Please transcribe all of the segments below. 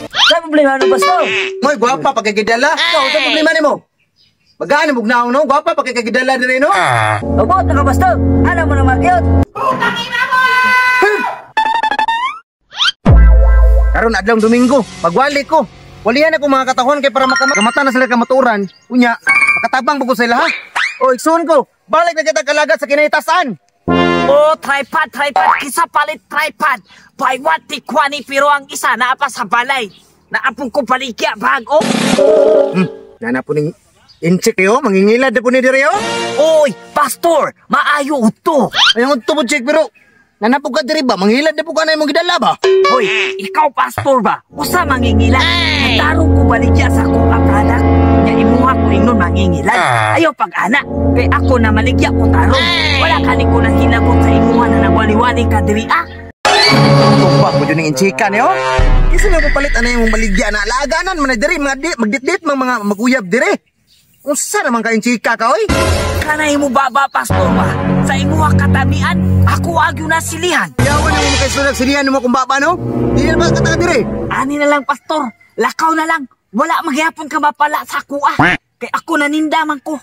Sa problema no, Pastor? Moy, gwapa pagkagidala. Ikaw, sa problema ni mo? Bagaan mo gnaong no? Gwapa pagkagidala din no? Abot na ka, Pastor. Alam mo na makyot. Karon adlong Domingo, pagwali ko. Walihan ako mga katahon kay para makamata na sila kamaturan. Unya, makatabang ko sila ha. O, iksuon ko. Balik na kita kalagat sa kinahitasan. Oh, tripod. Kisa palit tripod. Paywat tikwani pero ang isa naapa sa balay. Naapong ko baligya bago. Nana po ning inchik yo, mangingilad na po ni dire yo. Oy, Pastor, maayo uto. Ayong to po check pero nana po ka dire ba? Mangilad na po ka na imong gidala ba? Hoy, ikaw Pastor ba? Usa mangingilan. Tarong ko baligya sa akong anak. Nya imuha ko ingnon mangingilan. Ayaw pag-anak. Kay ako na maligya ko tarong. Wala ka ni ko nang hilabot sa imuha na nagwali-wali ka diri Tumba mo dyan yung inchikan yo. Kasi nga papalit ano yung maligya na alaganan man na dire magdit-dit mga maguyab dire. Unsa naman ka inchika ka oy? Kanay mo baba Pastor ba? Sa imuha katamian, ako agyo na silihan. Yawan yung mga kaisunag silihan mo kung baba no? Hindi na ba kataga dire? Ani na lang Pastor, lakaw na lang. Wala magyapon ka mapala sa kuha. Kay ako nanindaman ko.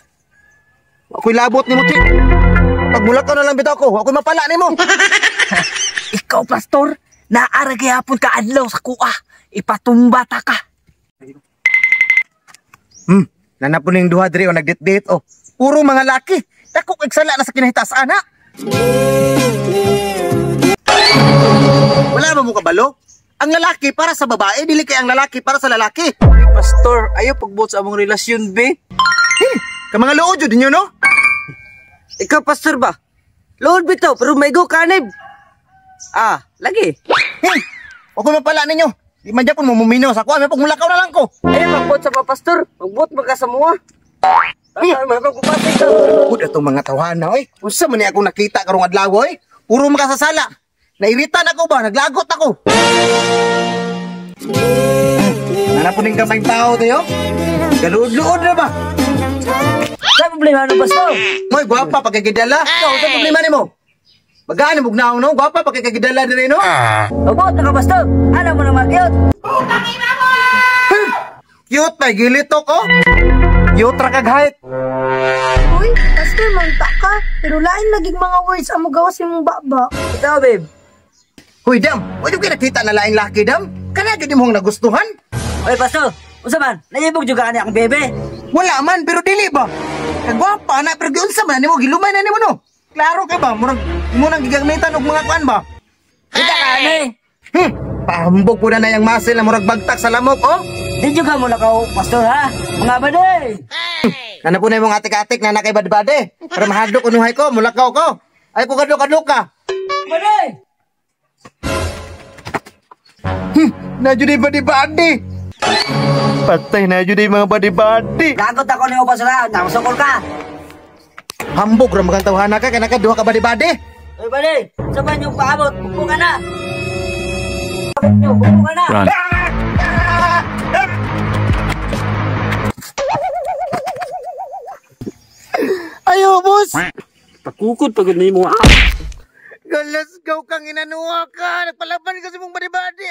Ako'y labot ni mo, Chik. Pagmulak ka na lang bitaw ko, ako'y mapala ni mo. Ikaw, Pastor, naaragayapon ka adlaw sa kuha. Ipatumba ta ka. Nanapon yung duha diri o nagdit-dit o. Puro mga laki. Dako kagsala na sa kinahitasan ha. Wala ba mo kabalo? Ang lalaki para sa babae, dili kay ang lalaki para sa lalaki. Pastor, ayaw pagbot sa among relasyon, be. Ka mga luod yun ninyo, no? Ikaw, Pastor ba? Lord bitaw, pero may go kanib. Lagi. Ako mapala ninyo. Di man dyan po mumumino sa ako. May pagmulakaw na lang ko. Ayaw pagbot sa mga Pastor. Pagbot baka sa mua. May pagpapasig ka. Pud itong mga tawhana, oy. Unsa man ni ako nakita karong adlaw, oy. Puro makasasala. Nairitan ako ba? Naglagot ako. Nanapunin ka may tao tayo? Galuod-luod na ba? Sa problema no, Pastor? Moy, gwapa pagkagidala. Ikaw, sa problema ni mo? Bagaan mo gnaong no? Gwapa pagkagidala din no? Abot na ka, Pastor. Alam mo na makyot. Cute, may gilito ko. Cute ra kag height. Uy, Pastor, mangta ka. Pero lain laging mga words ang magawas yung baba. Ikaw, babe. Hoy, Dam. Pwede ka nakita na laing laki, Dam? Kanagin mo ang nagustuhan? Oy, Pastor. Usa man, nayibog juga ka niya akong bebe. Wala man, pero dili ba? Kagwapa na, pero giyon sa man, mo gilumay na ni mo, no? Klaro ka ba? Munang gigagmitan og mga kuan ba? Kita ka, ane. Pahambog po na yung muscle na murag bagtak sa lamok, oh? Di juga mo lakaw, Pastor, ha? Mga baday. Nana po na yung atik-atik na nakay bade-bade. Para mahadlok unuhay ko, mulakaw ko. Ay ko kadlok-kadlok ka. Baday! Nadyo di bade-bade. Patay na yun mga badi-badi. Lagot ako ni Pastor, ha? Namasukol ka. Hambog ram kang tawhana ka, kaya nakaduha ka badi-badi. Oy, baday. Saban yung paabot. Bukbo ka na. Bukbo ka na. Run. Ayo, boss. Pakukod pagod na mo. Galas gaw kang inanuha ka. Nagpalaban kasi mong badi-badi.